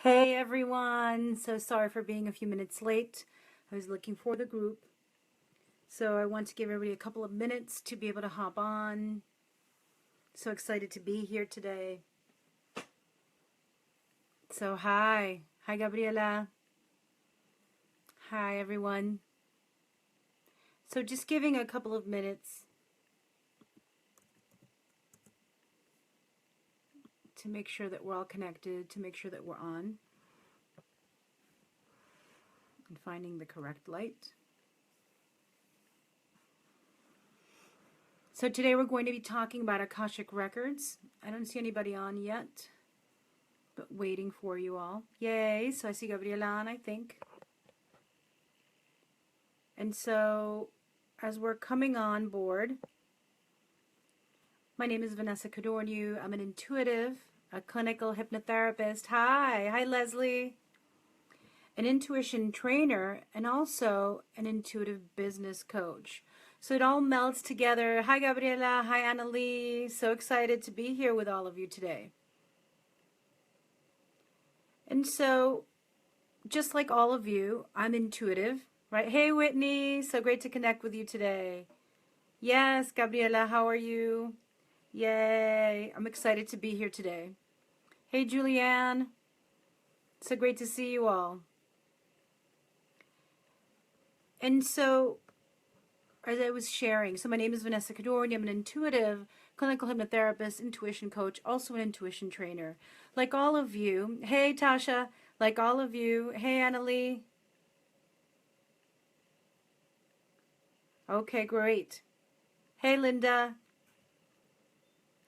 Hey everyone, so sorry for being a few minutes late. I was looking for the group. So I want to give everybody a couple of minutes to be able to hop on. So excited to be here today. So hi Gabriela. Hi everyone. So just giving a couple of minutes to make sure that we're all connected, to make sure that we're on. And finding the correct light. So today we're going to be talking about Akashic Records. I don't see anybody on yet, but waiting for you all. Yay, so I see Gabriela on, I think. And so as we're coming on board, my name is Vanessa FB. I'm an intuitive, a clinical hypnotherapist. Hi Leslie. An intuition trainer, and also an intuitive business coach. So it all melts together. Hi Gabriela, hi Annalie. So excited to be here with all of you today. And so, just like all of you, I'm intuitive, right? Hey Whitney, so great to connect with you today. Yes, Gabriela, how are you? Yay, I'm excited to be here today. Hey Julianne, so great to see you all. And so, as I was sharing, so my name is Vanessa FB. I'm an intuitive clinical hypnotherapist, intuition coach, also an intuition trainer. Like all of you, hey Tasha, like all of you, hey Annalie. Okay, great. Hey Linda.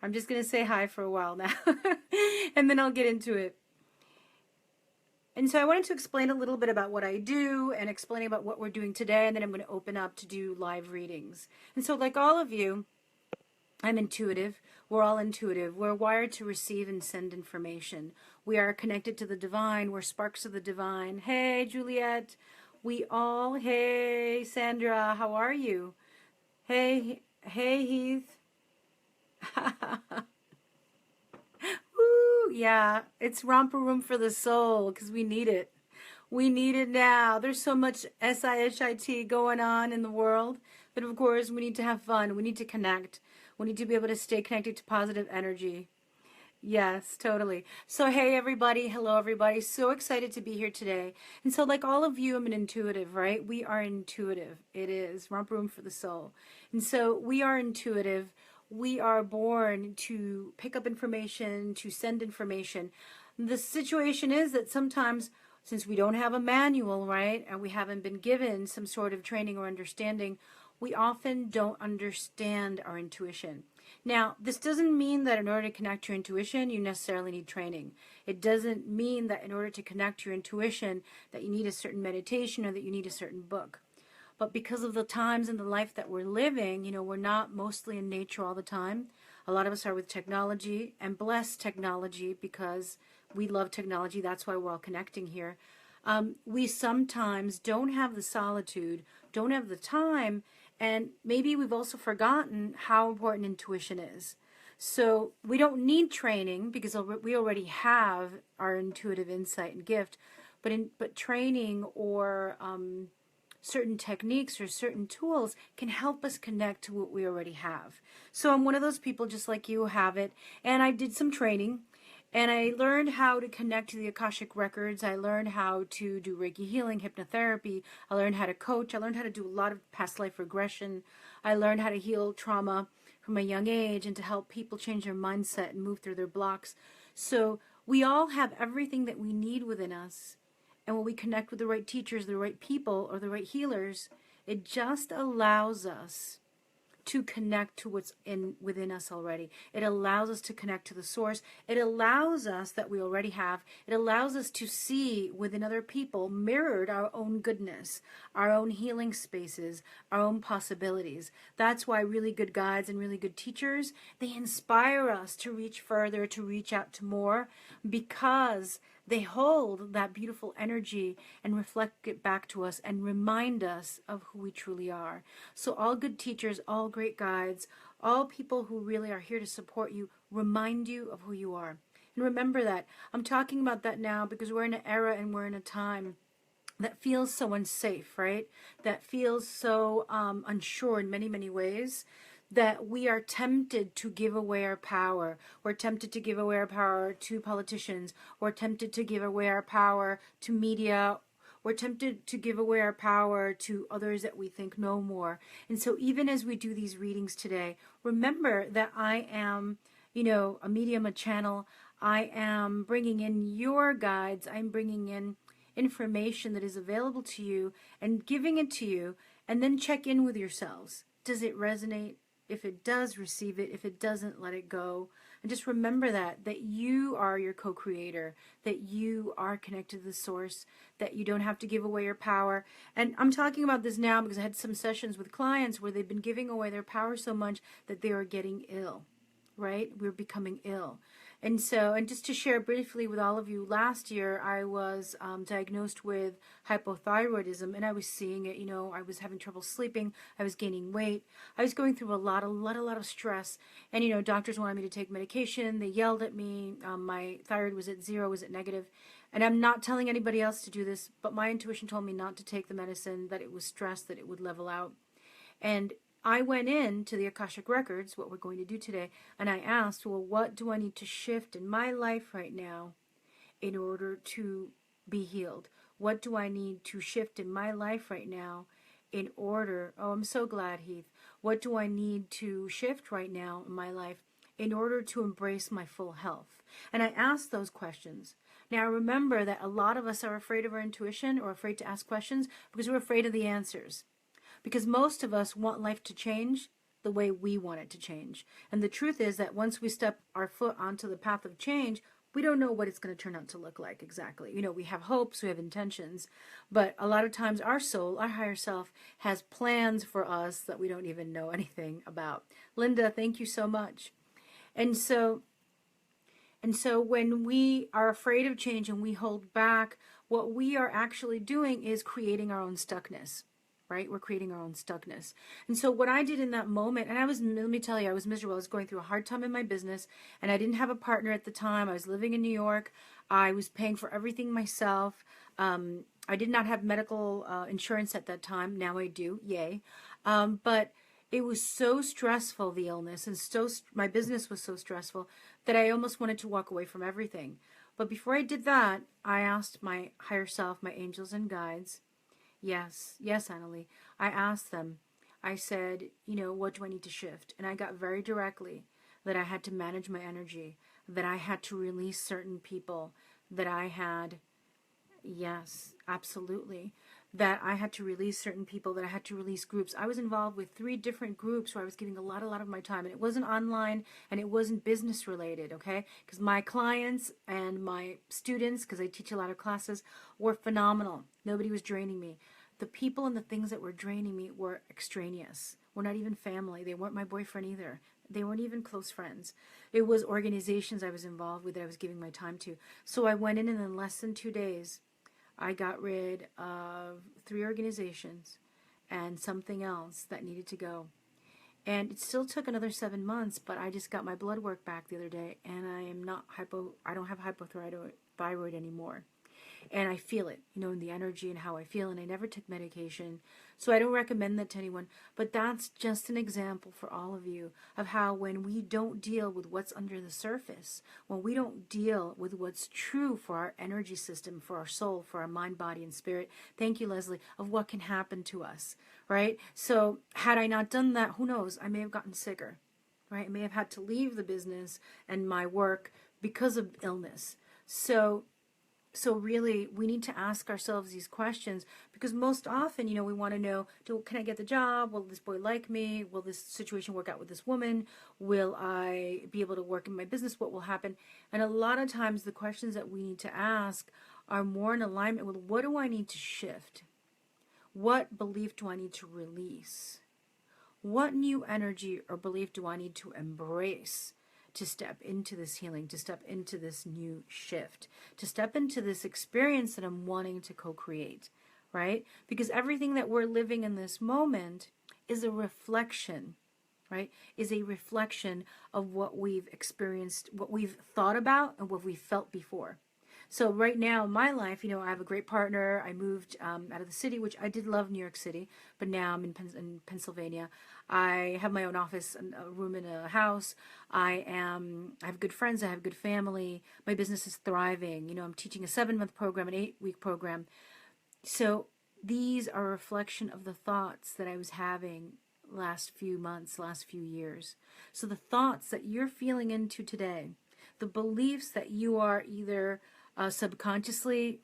I'm just going to say hi for a while now, and then I'll get into it. And so I wanted to explain a little bit about what I do and explain about what we're doing today, and then I'm going to open up to do live readings. And so like all of you, I'm intuitive. We're all intuitive. We're wired to receive and send information. We are connected to the divine. We're sparks of the divine. Hey, Juliet. Hey, Sandra, how are you? Hey, Heath. Woo, yeah, it's romper room for the soul because we need it. We need it now. There's so much SIHIT going on in the world, but of course we need to have fun. We need to connect. We need to be able to stay connected to positive energy. Yes, totally. So hey everybody, hello everybody. So excited to be here today. And so like all of you, I'm an intuitive, right? We are intuitive. It is romper room for the soul. And so we are intuitive. We are born to pick up information, to send information. The situation is that sometimes, since we don't have a manual, right, and we haven't been given some sort of training or understanding, we often don't understand our intuition. Now, this doesn't mean that in order to connect your intuition, you necessarily need training. It doesn't mean that in order to connect your intuition, that you need a certain meditation or that you need a certain book. But because of the times in the life that we're living, you know, we're not mostly in nature all the time. A lot of us are with technology, and bless technology because we love technology. That's why we're all connecting here. We sometimes don't have the solitude, don't have the time, and maybe we've also forgotten how important intuition is. So we don't need training because we already have our intuitive insight and gift, but training or certain techniques or certain tools can help us connect to what we already have. So I'm one of those people just like you have it, and I did some training, and I learned how to connect to the Akashic Records. I learned how to do Reiki healing, hypnotherapy. I learned how to coach. I learned how to do a lot of past life regression. I learned how to heal trauma from a young age and to help people change their mindset and move through their blocks. So we all have everything that we need within us. And when we connect with the right teachers, the right people, or the right healers, it just allows us to connect to what's within us already. It allows us to connect to the source. It allows us that we already have. It allows us to see within other people mirrored our own goodness, our own healing spaces, our own possibilities. That's why really good guides and really good teachers, they inspire us to reach further, to reach out to more, because they hold that beautiful energy and reflect it back to us and remind us of who we truly are. So all good teachers, all great guides, all people who really are here to support you, remind you of who you are. And remember that. I'm talking about that now because we're in an era and we're in a time that feels so unsafe, right? That feels so unsure in many, many ways, that we are tempted to give away our power. We're tempted to give away our power to politicians. We're tempted to give away our power to media. We're tempted to give away our power to others that we think know more. And so even as we do these readings today, remember that I am, a medium, a channel. I am bringing in your guides. I'm bringing in information that is available to you and giving it to you, and then check in with yourselves. Does it resonate? If it does, receive it. If it doesn't, let it go. And just remember that you are your co-creator, that you are connected to the source, that you don't have to give away your power. And I'm talking about this now because I had some sessions with clients where they've been giving away their power so much that they are getting ill, right? We're becoming ill. And so, and just to share briefly with all of you, last year I was diagnosed with hypothyroidism, and I was seeing it. I was having trouble sleeping. I was gaining weight. I was going through a lot of stress. And doctors wanted me to take medication. They yelled at me. My thyroid was at 0, was at negative. And I'm not telling anybody else to do this, but my intuition told me not to take the medicine, that it was stress, that it would level out. And I went in to the Akashic Records, what we're going to do today, and I asked, well, what do I need to shift in my life right now in order to be healed? What do I need to shift in my life right now in order, oh, I'm so glad, Heath. What do I need to shift right now in my life in order to embrace my full health? And I asked those questions. Now, remember that a lot of us are afraid of our intuition or afraid to ask questions because we're afraid of the answers. Because most of us want life to change the way we want it to change. And the truth is that once we step our foot onto the path of change, we don't know what it's going to turn out to look like exactly. We have hopes, we have intentions, but a lot of times our soul, our higher self, has plans for us that we don't even know anything about. Linda, thank you so much. And so when we are afraid of change and we hold back, what we are actually doing is creating our own stuckness. Right? We're creating our own stuckness. And so what I did in that moment, and let me tell you, I was miserable. I was going through a hard time in my business, and I didn't have a partner at the time. I was living in New York. I was paying for everything myself. I did not have medical insurance at that time. Now I do. Yay. But it was so stressful, the illness, and my business was so stressful that I almost wanted to walk away from everything. But before I did that, I asked my higher self, my angels and guides, yes, Annalie. I asked them, I said, what do I need to shift? And I got very directly that I had to manage my energy, that I had to release certain people, that I had, yes, absolutely, that I had to release certain people, that I had to release groups. I was involved with 3 different groups where I was giving a lot of my time, and it wasn't online and it wasn't business related, okay? Because my clients and my students, because I teach a lot of classes, were phenomenal. Nobody was draining me. The people and the things that were draining me were extraneous. Were not even family. They weren't my boyfriend either. They weren't even close friends. It was organizations I was involved with that I was giving my time to. So I went in, and in less than 2 days, I got rid of 3 organizations and something else that needed to go. And it still took another 7 months, but I just got my blood work back the other day, and I don't have hypothyroid anymore. And I feel it, in the energy and how I feel, and I never took medication. So I don't recommend that to anyone, but that's just an example for all of you of how when we don't deal with what's under the surface, when we don't deal with what's true for our energy system, for our soul, for our mind, body, and spirit, thank you, Leslie, of what can happen to us, right? So had I not done that, who knows, I may have gotten sicker, right? I may have had to leave the business and my work because of illness. So really, we need to ask ourselves these questions because most often, we want to know, can I get the job? Will this boy like me? Will this situation work out with this woman? Will I be able to work in my business? What will happen? And a lot of times the questions that we need to ask are more in alignment with, what do I need to shift? What belief do I need to release? What new energy or belief do I need to embrace to step into this healing, to step into this new shift, to step into this experience that I'm wanting to co-create, right? Because everything that we're living in this moment is a reflection right, is a reflection of what we've experienced, what we've thought about, and what we've felt before. So right now in my life, I have a great partner. I moved out of the city, which I did love New York City, but now I'm in Pennsylvania. I have my own office, a room in a house. I have good friends. I have good family. My business is thriving. I'm teaching a 7-month program, an 8-week program. So these are a reflection of the thoughts that I was having last few months, last few years. So the thoughts that you're feeling into today, the beliefs that you are either subconsciously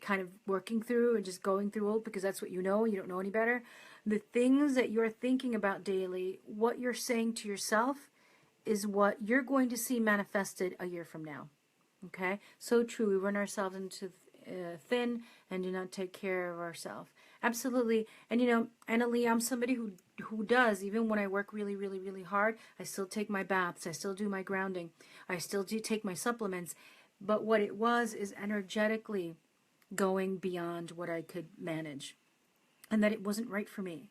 kind of working through and just going through because that's what you don't know any better. The things that you're thinking about daily, what you're saying to yourself is what you're going to see manifested a year from now. Okay? So true. We run ourselves into thin and do not take care of ourselves. Absolutely. And Annalie, I'm somebody who does, even when I work really, really, really hard, I still take my baths, I still do my grounding, I still do take my supplements. But what it was is energetically going beyond what I could manage, and that it wasn't right for me.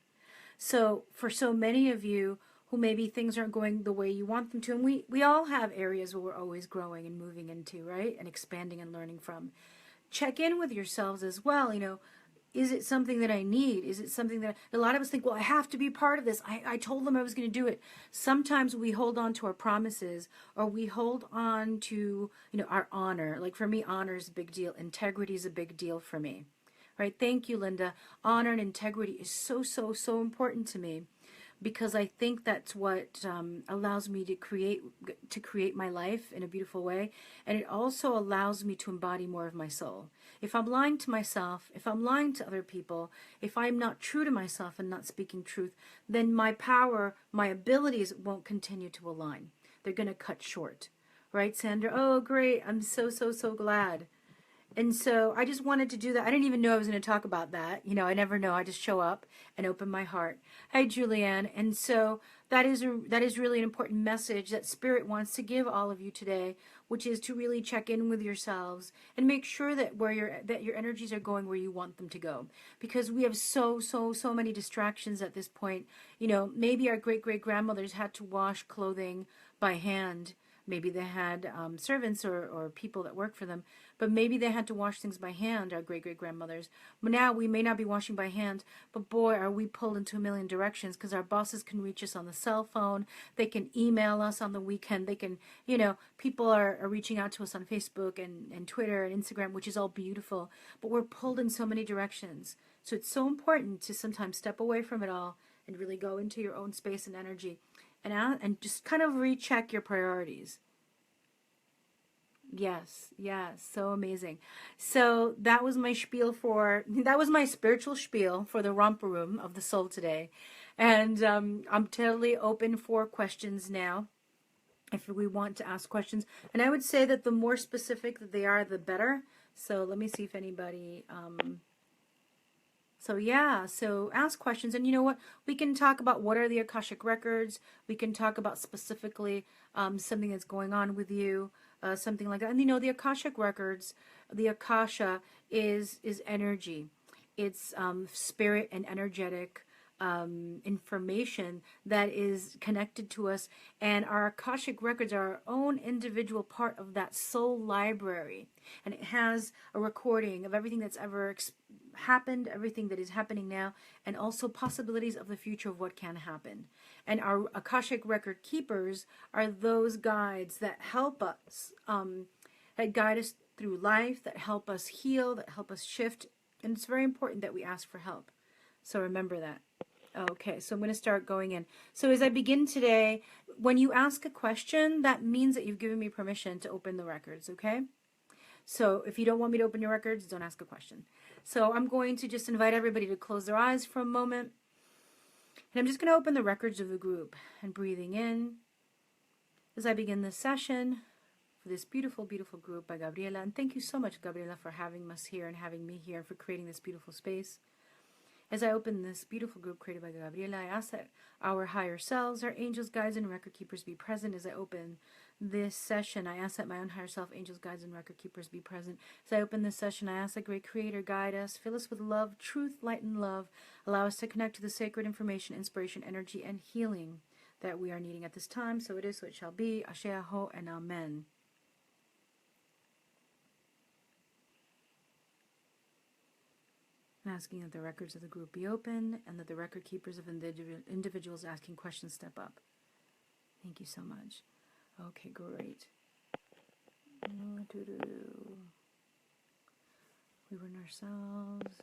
So for so many of you who maybe things aren't going the way you want them to, and we all have areas where we're always growing and moving into, right? And expanding and learning from. Check in with yourselves as well, is it something that I need? Is it something that a lot of us think, well, I have to be part of this. I told them I was going to do it. Sometimes we hold on to our promises, or we hold on to, our honor. Like for me, honor is a big deal. Integrity is a big deal for me. Right? Thank you, Linda. Honor and integrity is so, so, so important to me, because I think that's what allows me to create my life in a beautiful way, and it also allows me to embody more of my soul. If I'm lying to myself, if I'm lying to other people, if I'm not true to myself and not speaking truth, then my power, my abilities won't continue to align. They're going to cut short. Right, Sandra? Oh, great. I'm so, so, so glad. And so I just wanted to do that. I didn't even know I was going to talk about that. I never know. I just show up and open my heart. Hi, Julianne. And so that is really an important message that Spirit wants to give all of you today, which is to really check in with yourselves and make sure that your energies are going where you want them to go. Because we have so many distractions at this point. Maybe our great-great-grandmothers had to wash clothing by hand. Maybe they had servants or people that worked for them, but maybe they had to wash things by hand, our great-great-grandmothers. But now we may not be washing by hand, but boy, are we pulled into a million directions, because our bosses can reach us on the cell phone. They can email us on the weekend. They can, people are reaching out to us on Facebook and Twitter and Instagram, which is all beautiful, but we're pulled in so many directions. So it's so important to sometimes step away from it all and really go into your own space and energy. And just kind of recheck your priorities. Yes, so amazing. So that was my spiritual spiel for the romper room of the soul today. And I'm totally open for questions now, if we want to ask questions. And I would say that the more specific that they are, the better. So let me see if anybody... So ask questions, and you know what? We can talk about what are the Akashic records. We can talk about specifically something that's going on with you, something like that. And the Akashic records, the Akasha is energy. It's spirit and energetic information that is connected to us, and our Akashic records are our own individual part of that soul library, and it has a recording of everything that's ever happened, everything that is happening now, and also possibilities of the future of what can happen. And our Akashic record keepers are those guides that help us, that guide us through life, that help us heal, that help us shift, and it's very important that we ask for help. So remember that. Okay, so I'm going to start going in. So as I begin today, when you ask a question, that means that you've given me permission to open the records, okay? So if you don't want me to open your records, don't ask a question. So I'm going to just invite everybody to close their eyes for a moment. And I'm just going to open the records of the group and breathing in as I begin this session for this beautiful, beautiful group by Gabriela. And thank you so much, Gabriela, for having us here and having me here, for creating this beautiful space. As I open this beautiful group created by Gabriela, I ask that our higher selves, our angels, guides, and record keepers be present as I open this session. I ask that my own higher self, angels, guides, and record keepers be present. As I open this session, I ask that great Creator guide us, fill us with love, truth, light, and love. Allow us to connect to the sacred information, inspiration, energy, and healing that we are needing at this time. So it is, so it shall be. Ashe Aho and Amen. Asking that the records of the group be open and that the record keepers of individuals asking questions step up. Thank you so much. Okay, great. We were ourselves.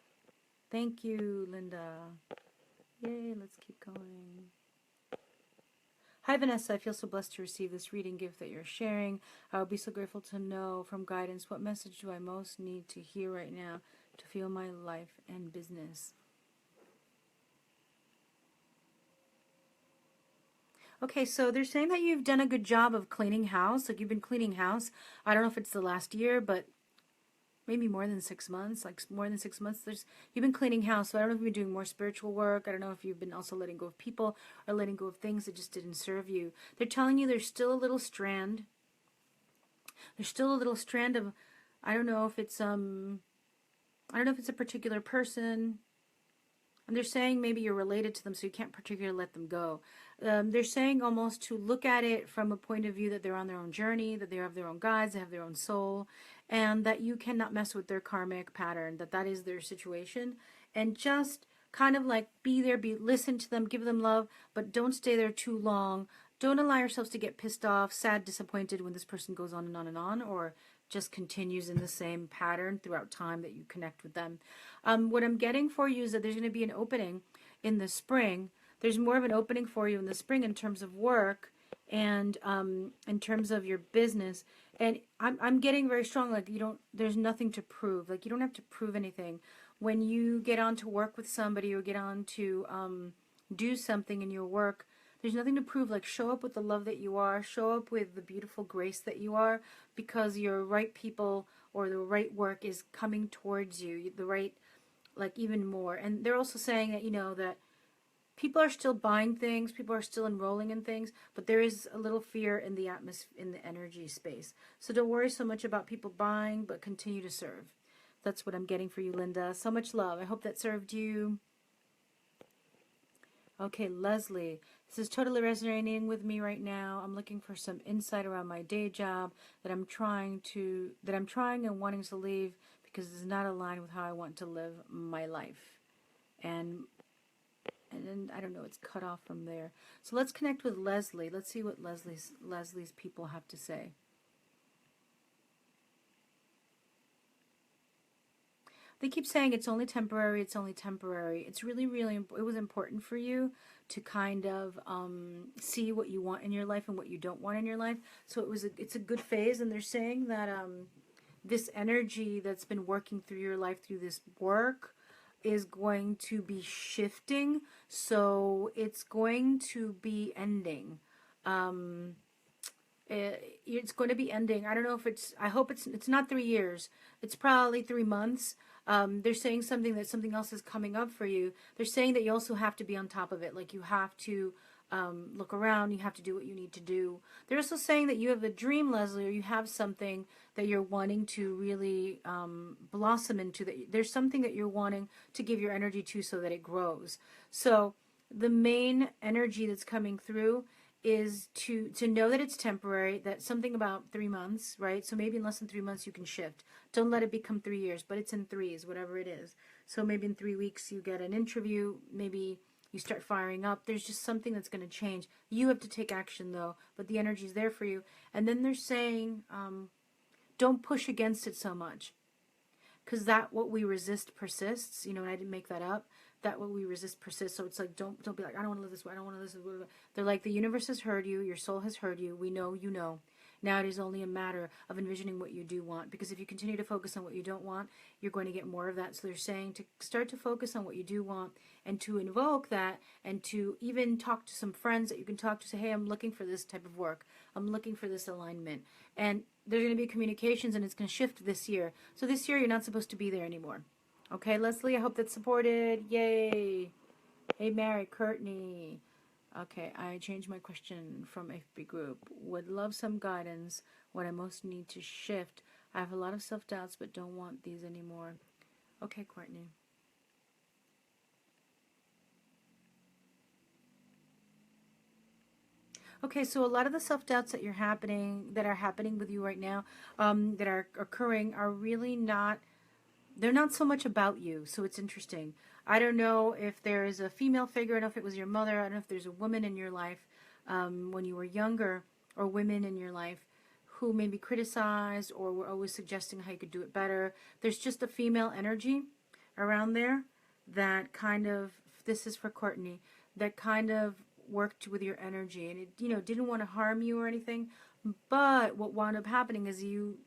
Thank you, Linda. Yay, let's keep going. Hi, Vanessa. I feel so blessed to receive this reading gift that you're sharing. I would be so grateful to know from guidance what message do I most need to hear right now to feel my life and business. Okay, so they're saying that you've done a good job of cleaning house. Like you've been cleaning house. I don't know if it's the last year, but maybe more than 6 months. Like more than 6 months. You've been cleaning house. So I don't know if you've been doing more spiritual work. I don't know if you've been also letting go of people or letting go of things that just didn't serve you. They're telling you there's still a little strand. There's still a little strand of, I don't know if it's a particular person. And they're saying maybe you're related to them, so you can't particularly let them go. They're saying almost to look at it from a point of view that they're on their own journey, that they have their own guides, they have their own soul, and that you cannot mess with their karmic pattern, that is their situation. And just kind of like be there, listen to them, give them love, but don't stay there too long. Don't allow yourselves to get pissed off, sad, disappointed when this person goes on and on and on, or just continues in the same pattern throughout time that you connect with them. What I'm getting for you is that there's going to be an opening in the spring. There's more of an opening for you in the spring in terms of work and in terms of your business. And I'm getting very strong, like there's nothing to prove. Like you don't have to prove anything. When you get on to work with somebody or get on to do something in your work, there's nothing to prove. Like show up with the love that you are, show up with the beautiful grace that you are, because your right people or the right work is coming towards you, the right, like even more. And they're also saying that, that people are still buying things, people are still enrolling in things, but there is a little fear in the atmosphere, in the energy space. So don't worry so much about people buying, but continue to serve. That's what I'm getting for you, Linda. So much love. I hope that served you. Okay, Leslie, this is totally resonating with me right now. I'm looking for some insight around my day job that I'm trying and wanting to leave because it does not align with how I want to live my life. And then I don't know, it's cut off from there. So let's connect with Leslie. Let's see what Leslie's people have to say. They keep saying it's only temporary, it's only temporary. It's really, really, it was important for you to kind of see what you want in your life and what you don't want in your life. So it's a good phase, and they're saying that this energy that's been working through your life through this work is going to be shifting. So it's going to be ending. It's going to be ending. I don't know if I hope it's not 3 years. It's probably 3 months. They're saying something else is coming up for you. They're saying that you also have to be on top of it. Like you have to look around. You have to do what you need to do. They're also saying that you have a dream, Leslie, or you have something that you're wanting to really blossom into. That there's something that you're wanting to give your energy to so that it grows. So the main energy that's coming through is to know that it's temporary, that something about 3 months, right? So maybe in less than 3 months you can shift. Don't let it become 3 years, but it's in threes, whatever it is. So maybe in 3 weeks you get an interview, maybe you start firing up. There's just something that's going to change. You have to take action though, but the energy's there for you. And then they're saying, don't push against it so much. Because that what we resist persists, and I didn't make that up. That what we resist persists. So it's like, don't be like, I don't want to live this way. I don't want to live this way. They're like, the universe has heard you. Your soul has heard you. We know you know. Now it is only a matter of envisioning what you do want. Because if you continue to focus on what you don't want, you're going to get more of that. So they're saying to start to focus on what you do want and to invoke that and to even talk to some friends that you can talk to. Say, hey, I'm looking for this type of work. I'm looking for this alignment. And there's going to be communications and it's going to shift this year. So this year you're not supposed to be there anymore. Okay, Leslie, I hope that's supported. Yay. Hey, Mary, Courtney. Okay, I changed my question from FB group. Would love some guidance what I most need to shift. I have a lot of self-doubts but don't want these anymore. Okay, Courtney. Okay, so a lot of the self-doubts that are happening with you right now, that are occurring, are really not, they're not so much about you. So it's interesting. I don't know if there is a female figure. I don't know if it was your mother. I don't know if there's a woman in your life when you were younger, or women in your life who maybe criticized or were always suggesting how you could do it better. There's just a female energy around there that kind of, this is for Courtney, that kind of worked with your energy, and it, didn't want to harm you or anything. But what wound up happening is you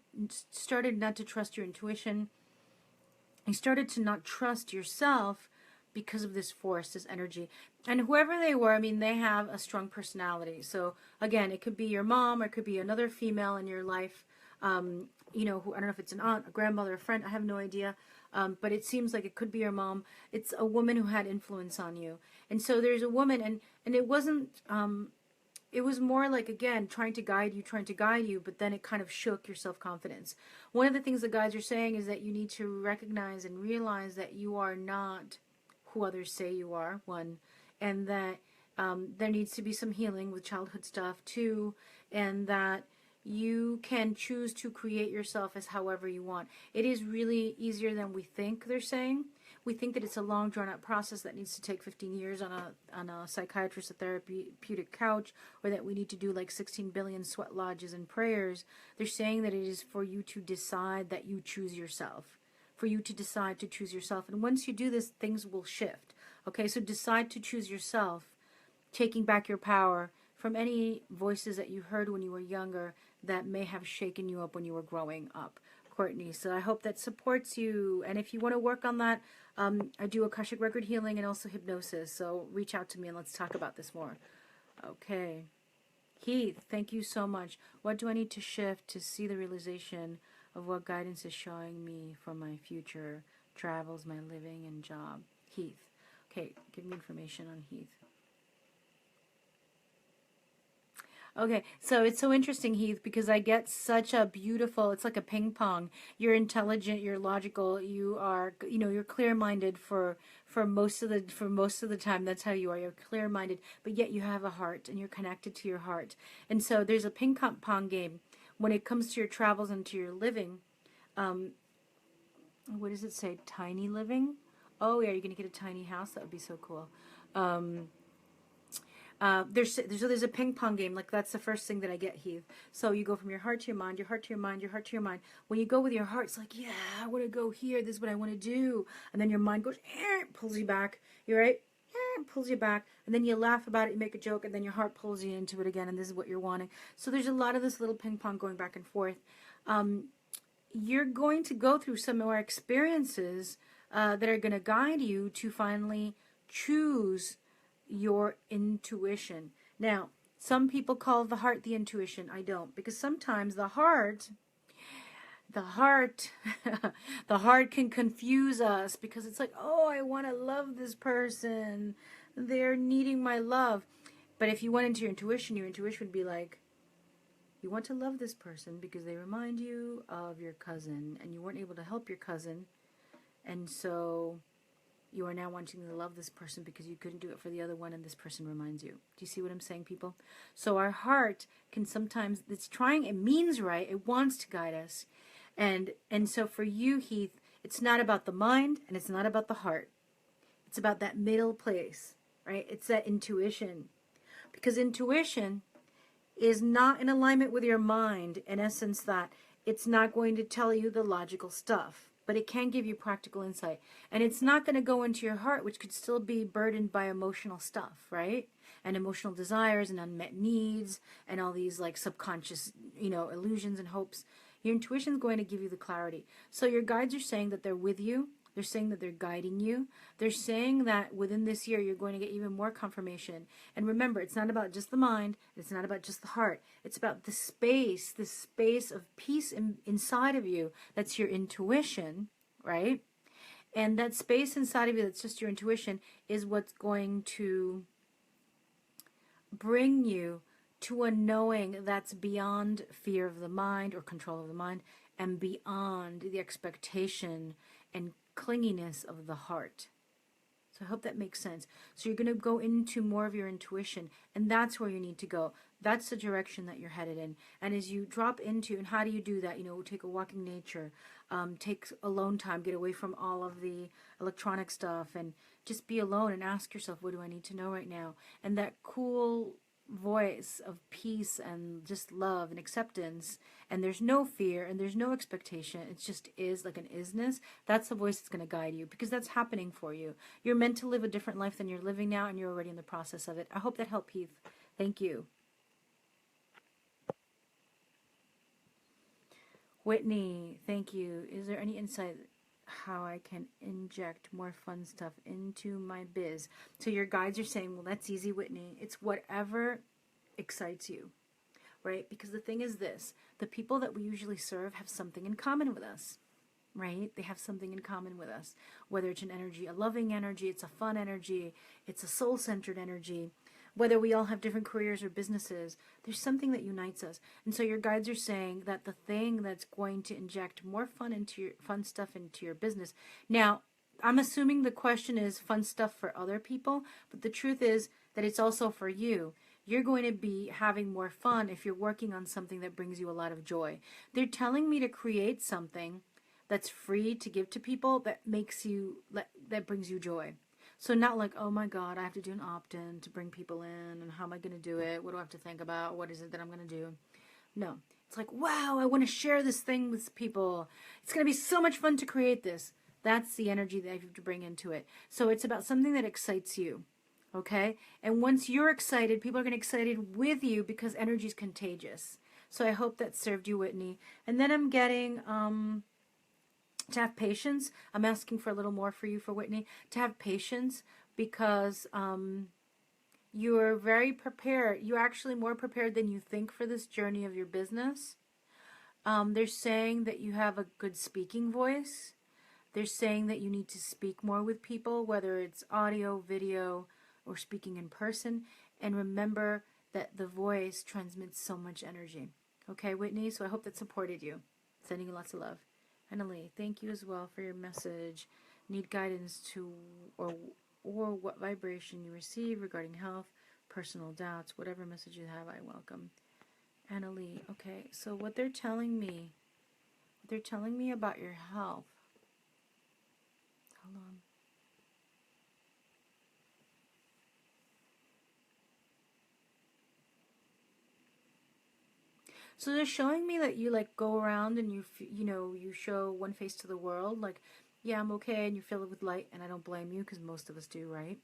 started not to trust your intuition. You started to not trust yourself because of this force, this energy. And whoever they were, I mean, they have a strong personality. So again, it could be your mom, or it could be another female in your life. Who, I don't know if it's an aunt, a grandmother, a friend, I have no idea. But it seems like it could be your mom. It's a woman who had influence on you. And so there's a woman, and it wasn't, it was more like, again, trying to guide you, but then it kind of shook your self-confidence. One of the things the guides are saying is that you need to recognize and realize that you are not who others say you are, one, and that there needs to be some healing with childhood stuff, two, and that you can choose to create yourself as however you want. It is really easier than we think, they're saying. We think that it's a long, drawn-out process that needs to take 15 years on a psychiatrist, a therapeutic couch, or that we need to do like 16 billion sweat lodges and prayers. They're saying that it is for you to decide that you choose yourself, for you to decide to choose yourself. And once you do this, things will shift. Okay, so decide to choose yourself, taking back your power from any voices that you heard when you were younger that may have shaken you up when you were growing up, Courtney. So I hope that supports you. And if you want to work on that, I do Akashic Record healing and also hypnosis. So reach out to me and let's talk about this more. Okay. Heath, thank you so much. What do I need to shift to see the realization of what guidance is showing me for my future travels, my living and job? Heath. Okay, give me information on Heath. Okay, so it's so interesting, Heath, because I get such a beautiful, it's like a ping pong. You're intelligent, you're logical, you are, you're clear-minded for most of the time. That's how you are. You're clear-minded, but yet you have a heart and you're connected to your heart. And so there's a ping pong game when it comes to your travels and to your living. What does it say? Tiny living? Oh yeah, you're going to get a tiny house. That would be so cool. There's a ping pong game, like that's the first thing that I get, Heath. So you go from your heart to your mind, your heart to your mind, your heart to your mind. When you go with your heart, it's like, yeah, I want to go here, this is what I want to do. And then your mind goes, pulls you back. You're right, pulls you back. And then you laugh about it, you make a joke, and then your heart pulls you into it again, and this is what you're wanting. So there's a lot of this little ping pong going back and forth. You're going to go through some more experiences that are going to guide you to finally choose your intuition. Now, some people call the heart the intuition. I don't, because sometimes the heart the heart can confuse us, because it's like, oh, I want to love this person, they're needing my love. But if you went into your intuition would be like, you want to love this person because they remind you of your cousin, and you weren't able to help your cousin, and so you are now wanting to love this person because you couldn't do it for the other one, and this person reminds you. Do you see what I'm saying, people? So our heart can sometimes, it's trying, it means right, it wants to guide us. And so for you, Heath, it's not about the mind and it's not about the heart. It's about that middle place, right? It's that intuition. Because intuition is not in alignment with your mind, in essence that it's not going to tell you the logical stuff, but it can give you practical insight. And it's not going to go into your heart, which could still be burdened by emotional stuff, right? And emotional desires and unmet needs and all these like subconscious, illusions and hopes. Your intuition is going to give you the clarity. So your guides are saying that they're with you. They're saying that they're guiding you. They're saying that within this year, you're going to get even more confirmation. And remember, it's not about just the mind. It's not about just the heart. It's about the space of peace inside of you. That's your intuition, right? And that space inside of you that's just your intuition is what's going to bring you to a knowing that's beyond fear of the mind or control of the mind, and beyond the expectation and clinginess of the heart. So I hope that makes sense. So you're going to go into more of your intuition, and that's where you need to go. That's the direction that you're headed in. And as you drop into, and how do you do that? You know, take a walk in nature, take alone time, get away from all of the electronic stuff, and just be alone and ask yourself, what do I need to know right now? And that cool voice of peace and just love and acceptance, and there's no fear and there's no expectation, it just is, like an isness. That's the voice that's going to guide you, because that's happening for you. You're meant to live a different life than you're living now, and you're already in the process of it. I hope that helped, Heath. Thank you. Whitney, thank you. Is there any insight how I can inject more fun stuff into my biz? So your guides are saying, well, that's easy, Whitney. It's whatever excites you, right? Because the thing is this, the people that we usually serve have something in common with us, right? They have something in common with us, whether it's an energy, a loving energy, it's a fun energy, it's a soul-centered energy. Whether we all have different careers or businesses, there's something that unites us. And so your guides are saying that the thing that's going to inject more fun stuff into your business. Now, I'm assuming the question is fun stuff for other people, but the truth is that it's also for you. You're going to be having more fun if you're working on something that brings you a lot of joy. They're telling me to create something that's free to give to people that that brings you joy. So not like, oh my God, I have to do an opt-in to bring people in, and how am I going to do it? What do I have to think about? What is it that I'm going to do? No. It's like, wow, I want to share this thing with people. It's going to be so much fun to create this. That's the energy that you have to bring into it. So it's about something that excites you, okay? And once you're excited, people are going to get excited with you, because energy is contagious. So I hope that served you, Whitney. And then I'm getting... to have patience. I'm asking for a little more for you, for Whitney, to have patience, because you're very prepared. You're actually more prepared than you think for this journey of your business. They're saying that you have a good speaking voice. They're saying that you need to speak more with people, whether it's audio, video, or speaking in person. And remember that the voice transmits so much energy. Okay, Whitney? So I hope that supported you. Sending you lots of love. Annalie, thank you as well for your message. Need guidance to or what vibration you receive regarding health, personal doubts, whatever message you have, I welcome. Annalie, okay, so what they're telling me about your health. Hold on. So they're showing me that you like go around and you show one face to the world, like, yeah, I'm okay, and you fill it with light, and I don't blame you, because most of us do, right?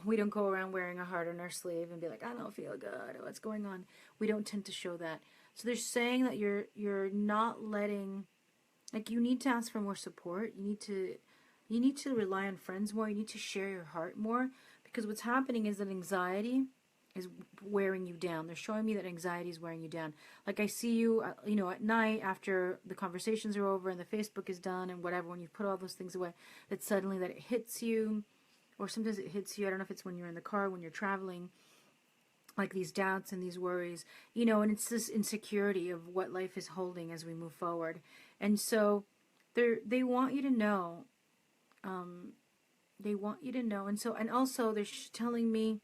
We don't go around wearing a heart on our sleeve and be like, I don't feel good, what's going on? We don't tend to show that. So they're saying that you're not letting, like, you need to ask for more support. You need to rely on friends more. You need to share your heart more, because what's happening is that anxiety is wearing you down. They're showing me that anxiety is wearing you down. Like, I see you, at night after the conversations are over and the Facebook is done and whatever, when you put all those things away, that suddenly that it hits you, or sometimes it hits you, I don't know if it's when you're in the car, when you're traveling, like these doubts and these worries, and it's this insecurity of what life is holding as we move forward. And so they want you to know, and also they're telling me,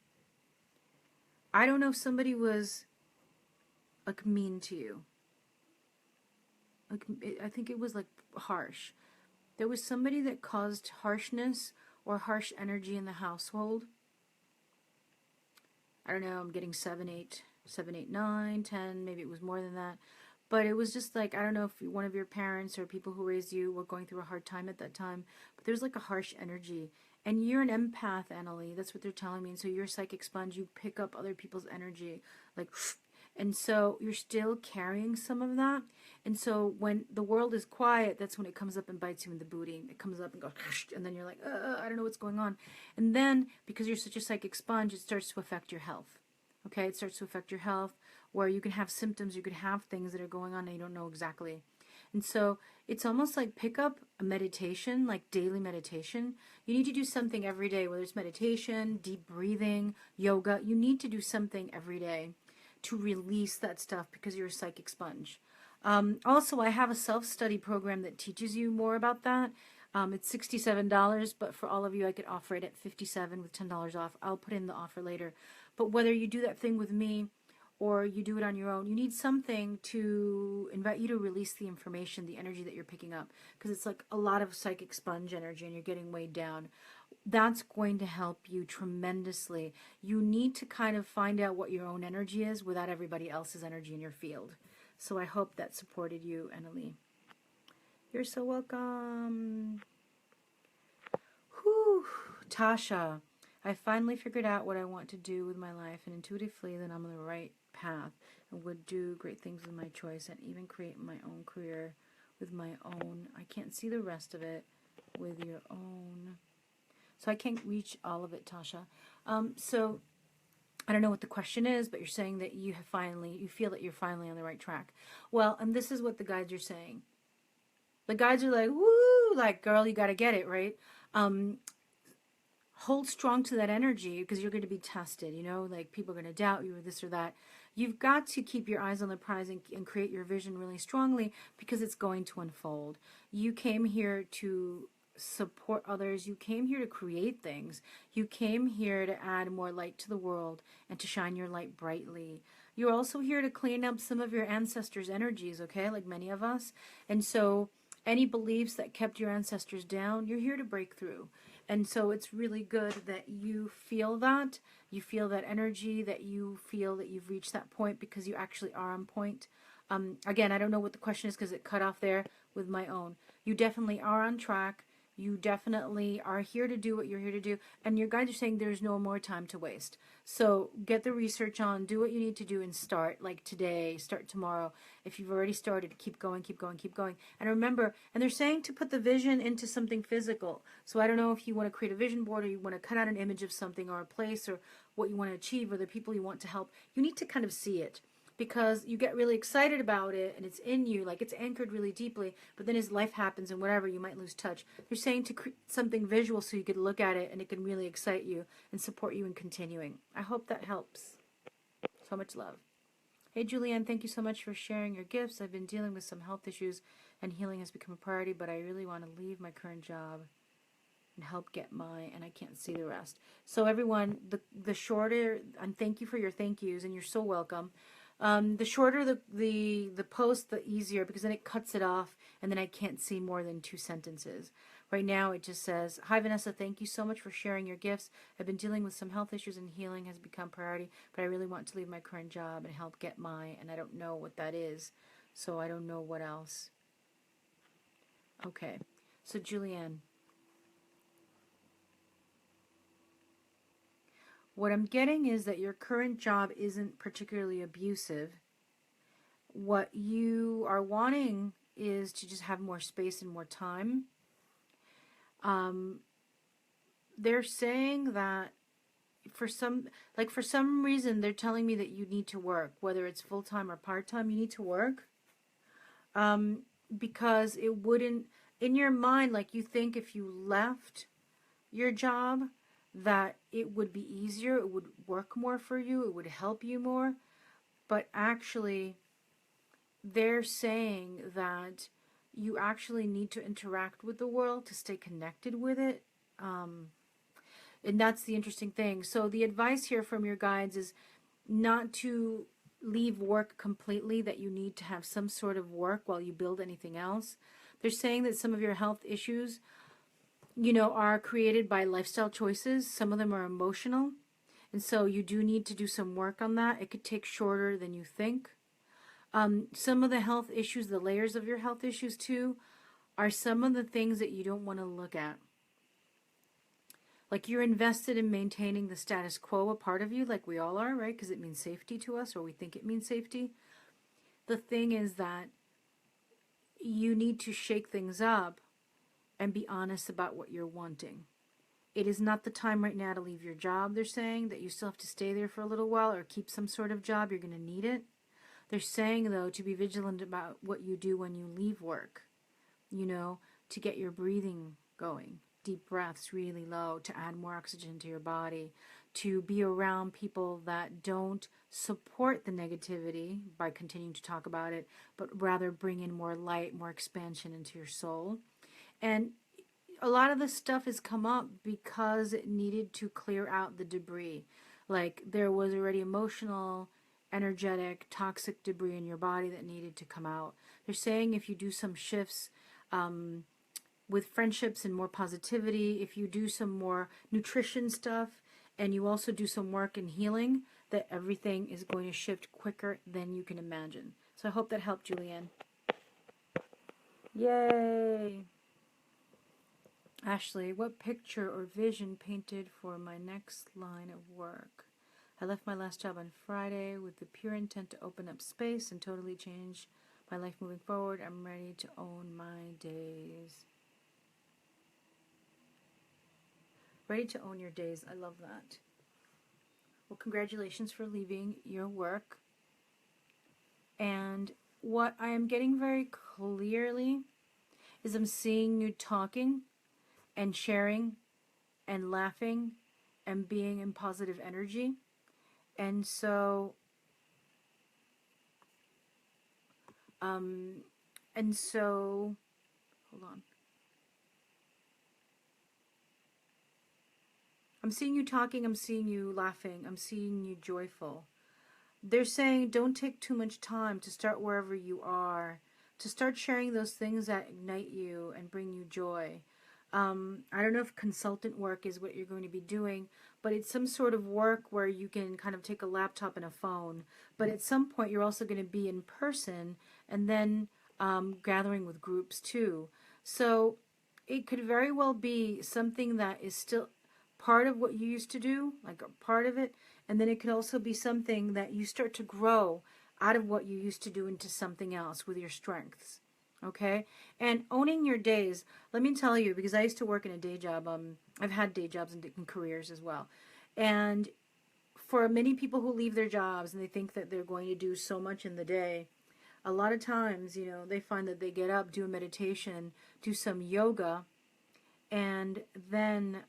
I don't know if somebody was like mean to you. Like, I think it was like harsh. There was somebody that caused harshness or harsh energy in the household. I don't know, I'm getting 7, 8, 9, 10, maybe it was more than that. But it was just like, I don't know if one of your parents or people who raised you were going through a hard time at that time, but there's like a harsh energy. And you're an empath, Annalie. That's what they're telling me. And so you're a psychic sponge. You pick up other people's energy. And so you're still carrying some of that. And so when the world is quiet, that's when it comes up and bites you in the booty. It comes up and goes, and then you're like, I don't know what's going on. And then, because you're such a psychic sponge, it starts to affect your health. Okay? It starts to affect your health, where you can have symptoms, you could have things that are going on and you don't know exactly. And so it's almost like pick up a meditation, like daily meditation. You need to do something every day, whether it's meditation, deep breathing, yoga. You need to do something every day to release that stuff, because you're a psychic sponge. Also, I have a self-study program that teaches you more about that. It's $67, but for all of you, I could offer it at $57 with $10 off. I'll put in the offer later. But whether you do that thing with me, or you do it on your own. You need something to invite you to release the information, the energy that you're picking up, because it's like a lot of psychic sponge energy and you're getting weighed down. That's going to help you tremendously. You need to kind of find out what your own energy is without everybody else's energy in your field. So I hope that supported you, Annalie. You're so welcome. Whew. Tasha, I finally figured out what I want to do with my life, and intuitively that I'm on the right path and would do great things with my choice and even create my own career with my own. I can't see the rest of it with your own. So I can't reach all of it, Tasha. So I don't know what the question is, but you're saying that you feel that you're finally on the right track. Well, and this is what the guides are saying. The guides are like, woo, like, girl, you got to get it, right? Hold strong to that energy because you're going to be tested, like people are going to doubt you or this or that. You've got to keep your eyes on the prize and create your vision really strongly because it's going to unfold. You came here to support others. You came here to create things. You came here to add more light to the world and to shine your light brightly. You're also here to clean up some of your ancestors' energies, okay, like many of us. And so any beliefs that kept your ancestors down, you're here to break through. And so it's really good that you feel that. You feel that energy, that you feel that you've reached that point because you actually are on point. Again, I don't know what the question is because it cut off there with my own. You definitely are on track. You definitely are here to do what you're here to do. And your guides are saying there's no more time to waste. So get the research on, do what you need to do and start, like today, start tomorrow. If you've already started, keep going, keep going, keep going. And remember, and they're saying to put the vision into something physical. So I don't know if you want to create a vision board or you want to cut out an image of something or a place or what you want to achieve or the people you want to help. You need to kind of see it, because you get really excited about it and it's in you, like it's anchored really deeply, but then as life happens and whatever, you might lose touch. They're saying to create something visual so you could look at it and it can really excite you and support you in continuing. I hope that helps. So much love. Hey Julianne, thank you so much for sharing your gifts. I've been dealing with some health issues and healing has become a priority, but I really want to leave my current job and help get and I can't see the rest. So everyone, the shorter, and thank you for your thank yous, and you're so welcome. The shorter the post, the easier, because then it cuts it off, and then I can't see more than 2 sentences. Right now, it just says, "Hi Vanessa, thank you so much for sharing your gifts. I've been dealing with some health issues and healing has become priority, but I really want to leave my current job and help get and I don't know what that is, so I don't know what else." Okay, so Julianne, what I'm getting is that your current job isn't particularly abusive. What you are wanting is to just have more space and more time. They're saying that for some reason, they're telling me that you need to work, whether it's full-time or part-time, you need to work. Because it wouldn't, in your mind, like you think if you left your job, that it would be easier, it would work more for you, it would help you more. But actually, they're saying that you actually need to interact with the world to stay connected with it. And that's the interesting thing. So the advice here from your guides is not to leave work completely, that you need to have some sort of work while you build anything else. They're saying that some of your health issues, are created by lifestyle choices. Some of them are emotional. And so you do need to do some work on that. It could take shorter than you think. Some of the health issues, the layers of your health issues too, are some of the things that you don't want to look at. Like you're invested in maintaining the status quo, a part of you, like we all are, right? Because it means safety to us, or we think it means safety. The thing is that you need to shake things up and be honest about what you're wanting. It is not the time right now to leave your job, they're saying, that you still have to stay there for a little while or keep some sort of job. You're going to need it. They're saying, though, to be vigilant about what you do when you leave work, to get your breathing going. Deep breaths really low, to add more oxygen to your body, to be around people that don't support the negativity by continuing to talk about it, but rather bring in more light, more expansion into your soul. And a lot of this stuff has come up because it needed to clear out the debris. Like there was already emotional energetic, toxic debris in your body that needed to come out. They're saying if you do some shifts with friendships and more positivity, if you do some more nutrition stuff, and you also do some work in healing, that everything is going to shift quicker than you can imagine. So I hope that helped, Julianne. Yay! Ashley, what picture or vision painted for my next line of work? I left my last job on Friday with the pure intent to open up space and totally change my life moving forward. I'm ready to own my days. Ready to own your days. I love that. Well, congratulations for leaving your work. And what I am getting very clearly is I'm seeing you talking and sharing and laughing and being in positive energy. And so, hold on. I'm seeing you talking, I'm seeing you laughing, I'm seeing you joyful. They're saying don't take too much time to start wherever you are, to start sharing those things that ignite you and bring you joy. I don't know if consultant work is what you're going to be doing, but it's some sort of work where you can kind of take a laptop and a phone. But at some point, you're also going to be in person and then gathering with groups too. So it could very well be something that is still part of what you used to do, like a part of it, and then it could also be something that you start to grow out of what you used to do into something else with your strengths. Okay? And owning your days, let me tell you, because I used to work in a day job, I've had day jobs and careers as well. And for many people who leave their jobs and they think that they're going to do so much in the day, a lot of times, they find that they get up, do a meditation, do some yoga, and then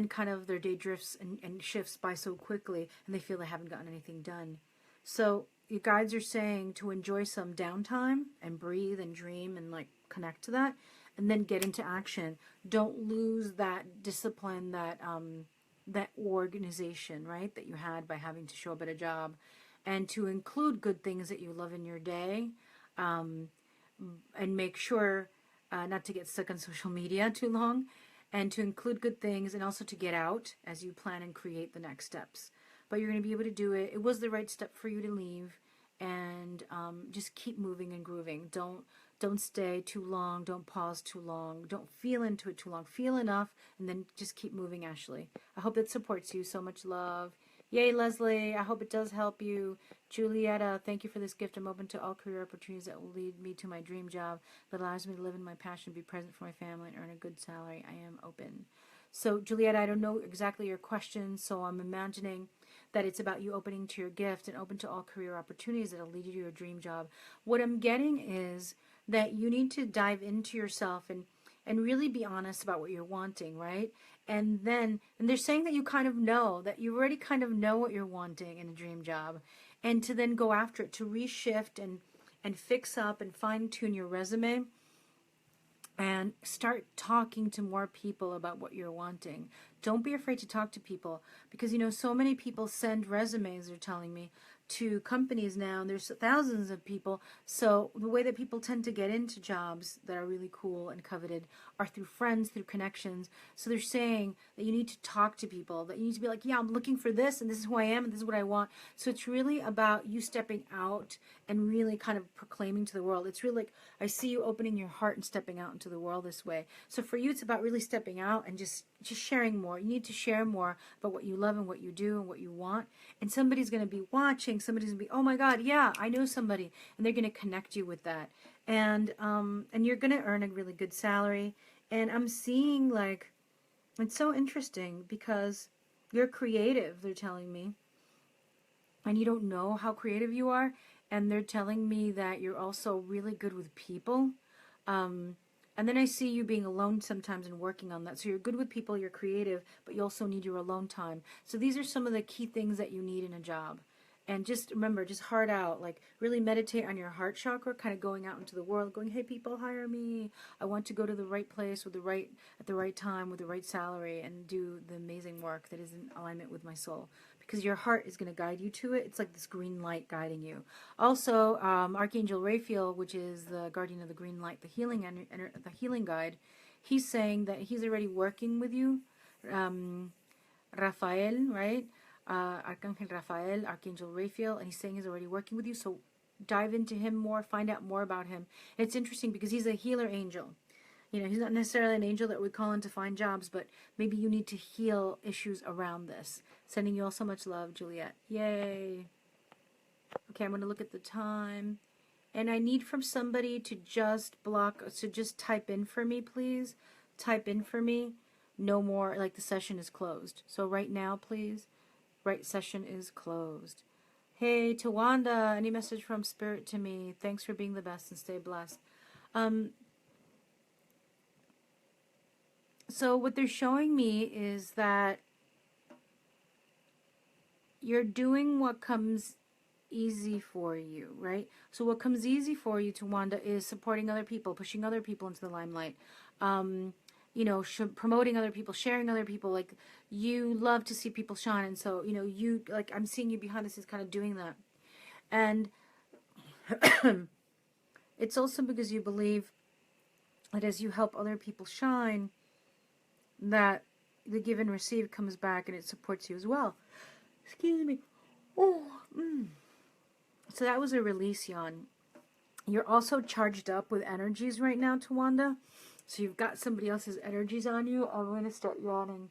kind of their day drifts and shifts by so quickly, and they feel they haven't gotten anything done. So your guides are saying to enjoy some downtime and breathe and dream and connect to that, and then get into action. Don't lose that discipline, that organization, right, that you had by having to show up at a job, and to include good things that you love in your day, and make sure not to get stuck on social media too long, and to include good things, and also to get out as you plan and create the next steps. But you're going to be able to do it. It was the right step for you to leave, and just keep moving and grooving. Don't stay too long. Don't pause too long. Don't feel into it too long. Feel enough, and then just keep moving, Ashley. I hope that supports you. So much love. Yay, Leslie. I hope it does help you. Julietta, thank you for this gift. I'm open to all career opportunities that will lead me to my dream job that allows me to live in my passion, be present for my family, and earn a good salary. I am open. So, Julietta, I don't know exactly your question, so I'm imagining that it's about you opening to your gift and open to all career opportunities that will lead you to your dream job. What I'm getting is that you need to dive into yourself and really be honest about what you're wanting, right? And they're saying that you kind of know, that you already kind of know what you're wanting in a dream job, and to then go after it, to reshift and fix up and fine tune your resume and start talking to more people about what you're wanting. Don't be afraid to talk to people, because so many people send resumes, they're telling me, to companies now, and there's thousands of people. So the way that people tend to get into jobs that are really cool and coveted are through friends, through connections. So they're saying that you need to talk to people, that you need to be like, yeah, I'm looking for this, and this is who I am, and this is what I want. So it's really about you stepping out and really kind of proclaiming to the world. It's really like, I see you opening your heart and stepping out into the world this way. So for you, it's about really stepping out and just sharing more. You need to share more about what you love and what you do and what you want. And somebody's going to be watching. Somebody's going to be, oh my God, yeah, I know somebody. And they're going to connect you with that. And you're going to earn a really good salary. And I'm seeing it's so interesting because you're creative, they're telling me. And you don't know how creative you are. And they're telling me that you're also really good with people. And then I see you being alone sometimes and working on that. So you're good with people, you're creative, but you also need your alone time. So these are some of the key things that you need in a job. And just remember, just heart out, really meditate on your heart chakra, kind of going out into the world, going, hey, people, hire me. I want to go to the right place at the right time with the right salary and do the amazing work that is in alignment with my soul. because your heart is going to guide you to it. It's like this green light guiding you. Also, Archangel Raphael, which is the guardian of the green light, the healing guide, he's saying that he's already working with you. Raphael, right? Archangel Raphael, Archangel Raphael, and he's saying he's already working with you. So dive into him more, find out more about him. And it's interesting because he's a healer angel. You know, he's not necessarily an angel that we call in to find jobs, but maybe you need to heal issues around this. Sending you all so much love, Juliet. Yay. Okay, I'm going to look at the time. And I need from somebody to just type in for me, please. Type in for me. No more, like the session is closed. So right now, please. Right, session is closed. Hey, Tawanda, any message from Spirit to me? Thanks for being the best and stay blessed. So what they're showing me is that you're doing what comes easy for you, right? So what comes easy for you, Tawanda, is supporting other people, pushing other people into the limelight, you know, promoting other people, sharing other people. Like, you love to see people shine, and so, you know, you, like, I'm seeing you behind the scenes kind of doing that. And it's also because you believe that as you help other people shine, that the give and receive comes back and it supports you as well. Excuse me. Oh, So that was a release yawn. You're also charged up with energies right now, Tawanda. So you've got somebody else's energies on you. I'm going to start yawning.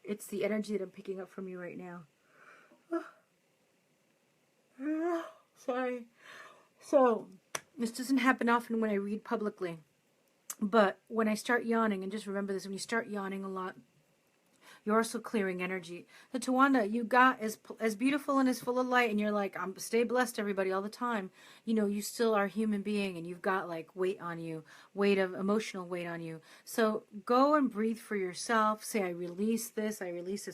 It's the energy that I'm picking up from you right now. Sorry. So, this doesn't happen often when I read publicly. But when I start yawning, and just remember this, when you start yawning a lot, you're also clearing energy. The Tawanda, you got as beautiful and as full of light, and you're like, stay blessed, everybody, all the time. You know, you still are a human being, and you've got like weight on you, emotional weight on you. So go and breathe for yourself. Say, I release this,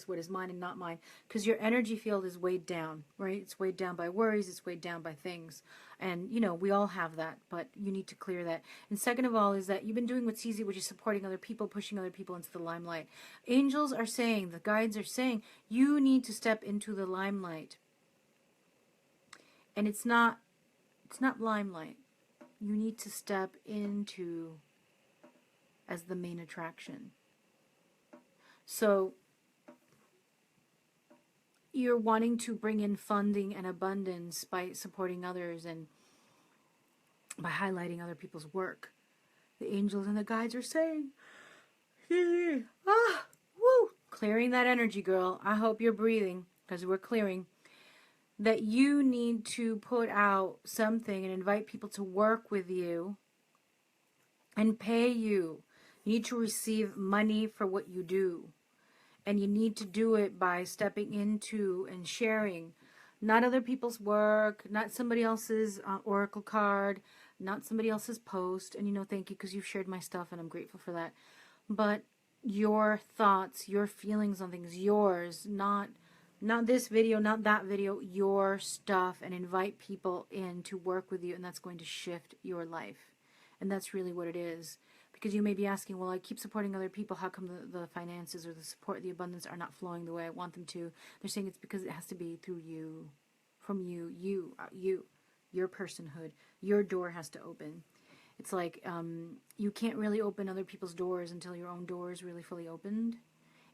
what is mine and not mine. Because your energy field is weighed down, right? It's weighed down by worries, it's weighed down by things. And, you know, we all have that, but you need to clear that. And second of all is that you've been doing what's easy, which is supporting other people, pushing other people into the limelight. Angels are saying, the guides are saying, you need to step into the limelight. And it's not limelight. You need to step into as the main attraction. So you're wanting to bring in funding and abundance by supporting others and by highlighting other people's work. The angels and the guides are saying, clearing that energy, girl. I hope you're breathing, because we're clearing. That you need to put out something and invite people to work with you and pay you. You need to receive money for what you do. And you need to do it by stepping into and sharing. Not other people's work, not somebody else's oracle card, not somebody else's post. And, you know, thank you, because you've shared my stuff and I'm grateful for that. But your thoughts, your feelings on things, yours, not this video, not that video, your stuff, and invite people in to work with you, and that's going to shift your life. And that's really what it is. Because you may be asking, well, I keep supporting other people, how come the finances or the support, the abundance are not flowing the way I want them to? They're saying it's because it has to be through you, from you, your personhood. Your door has to open. It's like you can't really open other people's doors until your own door is really fully opened.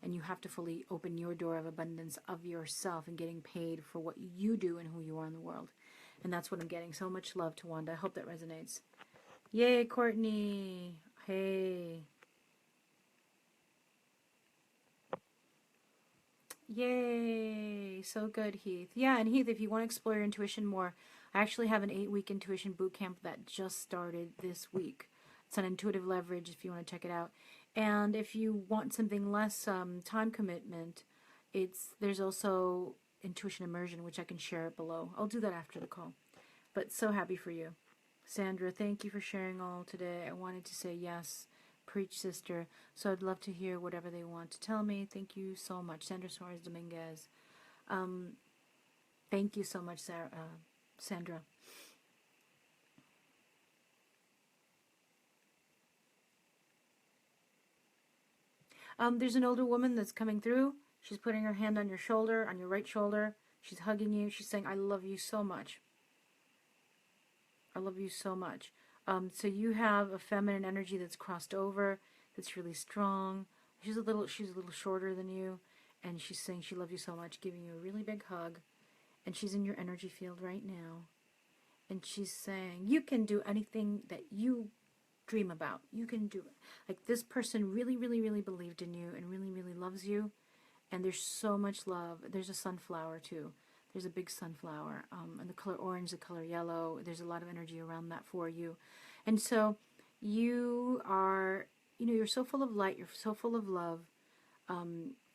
And you have to fully open your door of abundance of yourself and getting paid for what you do and who you are in the world. And that's what I'm getting. So much love, Tawanda. I hope that resonates. Yay, Courtney. Hey. Yay. So good, Heath. Yeah, and Heath, if you want to explore your intuition more, I actually have an 8-week intuition boot camp that just started this week. It's on Intuitive Leverage if you want to check it out. And if you want something less time commitment, there's also Intuition Immersion, which I can share below. I'll do that after the call. But so happy for you. Sandra, thank you for sharing all today. I wanted to say yes. Preach, sister. So I'd love to hear whatever they want to tell me. Thank you so much. Sandra Suarez Dominguez. Thank you so much, Sandra. There's an older woman that's coming through. She's putting her hand on your shoulder, on your right shoulder. She's hugging you. She's saying, I love you so much. I love you so much. So you have a feminine energy that's crossed over, that's really strong. She's a little shorter than you, and she's saying she loves you so much, giving you a really big hug. And she's in your energy field right now. And she's saying, you can do anything that you dream about. You can do it. Like, this person really, really, really believed in you and really, really loves you. And there's so much love. There's a sunflower too. There's a big sunflower, and the color orange, the color yellow. There's a lot of energy around that for you. And so you are, you're so full of light. You're so full of love.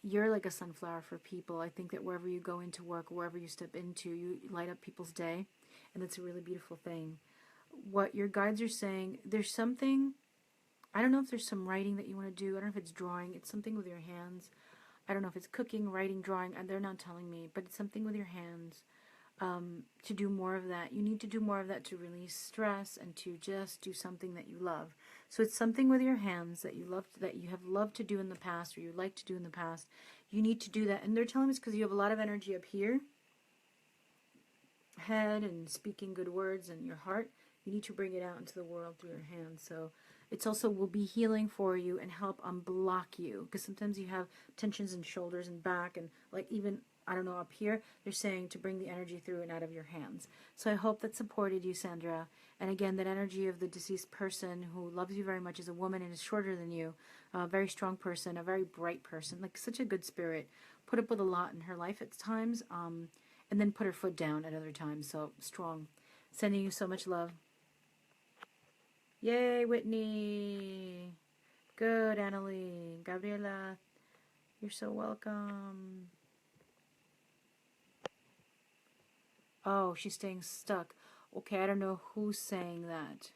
You're like a sunflower for people. I think that wherever you go into work, wherever you step into, you light up people's day. And that's a really beautiful thing. What your guides are saying, there's something, I don't know if there's some writing that you want to do. I don't know if it's drawing. It's something with your hands. I don't know if it's cooking, writing, drawing. They're not telling me, but it's something with your hands. To do more of that. You need to do more of that to release stress and to just do something that you love. So it's something with your hands that you love, that you have loved to do in the past, or you like to do in the past. You need to do that. And they're telling me it's because you have a lot of energy up here, head, and speaking good words, and your heart. You need to bring it out into the world through your hands. So it's also will be healing for you and help unblock you, because sometimes you have tensions in shoulders and back, and like even, I don't know, up here, they're saying to bring the energy through and out of your hands. So I hope that supported you, Sandra. And again, that energy of the deceased person who loves you very much, is a woman and is shorter than you, a very strong person, a very bright person, like such a good spirit, put up with a lot in her life at times, and then put her foot down at other times. So strong. Sending you so much love. Yay, Whitney. Good, Annalie. Gabriela, you're so welcome. Oh, she's staying stuck. Okay, I don't know who's saying that.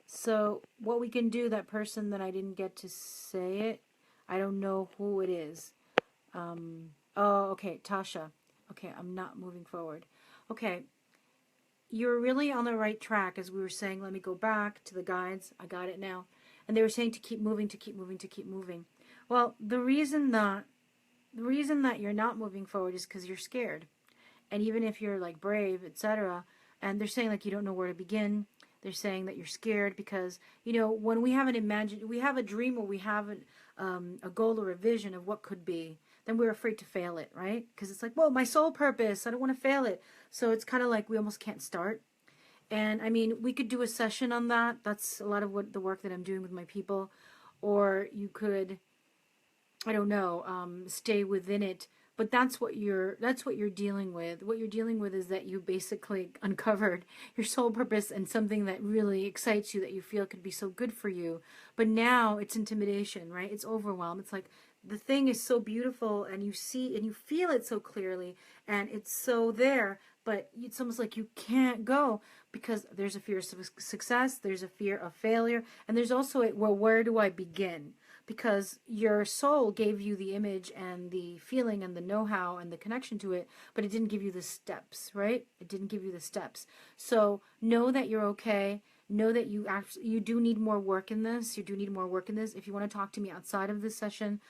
So what we can do, that person that I didn't get to say it, I don't know who it is. Oh, okay, Tasha. Okay, I'm not moving forward. Okay, you're really on the right track, as we were saying. Let me go back to the guides. I got it now. And they were saying to keep moving, to keep moving, to keep moving. Well, the reason that you're not moving forward is because you're scared. And even if you're like brave, etc., and they're saying like you don't know where to begin. They're saying that you're scared because, when we have we have a dream, or we have a goal or a vision of what could be, then we're afraid to fail it, right? Because it's like, whoa, my soul purpose, I don't want to fail it. So it's kind of like we almost can't start. And I mean, we could do a session on that. That's a lot of what the work that I'm doing with my people. Or you could, I don't know, stay within it. But that's what you're dealing with. What you're dealing with is that you basically uncovered your soul purpose and something that really excites you, that you feel could be so good for you. But now it's intimidation, right? It's overwhelm. It's like the thing is so beautiful, and you see and you feel it so clearly, and it's so there, but it's almost like you can't go because there's a fear of success, there's a fear of failure, and there's also well, where do I begin? Because your soul gave you the image and the feeling and the know-how and the connection to it, but it didn't give you the steps, right? It didn't give you the steps. So know that you're okay. Know that you do need more work in this. You do need more work in this. If you want to talk to me outside of this session,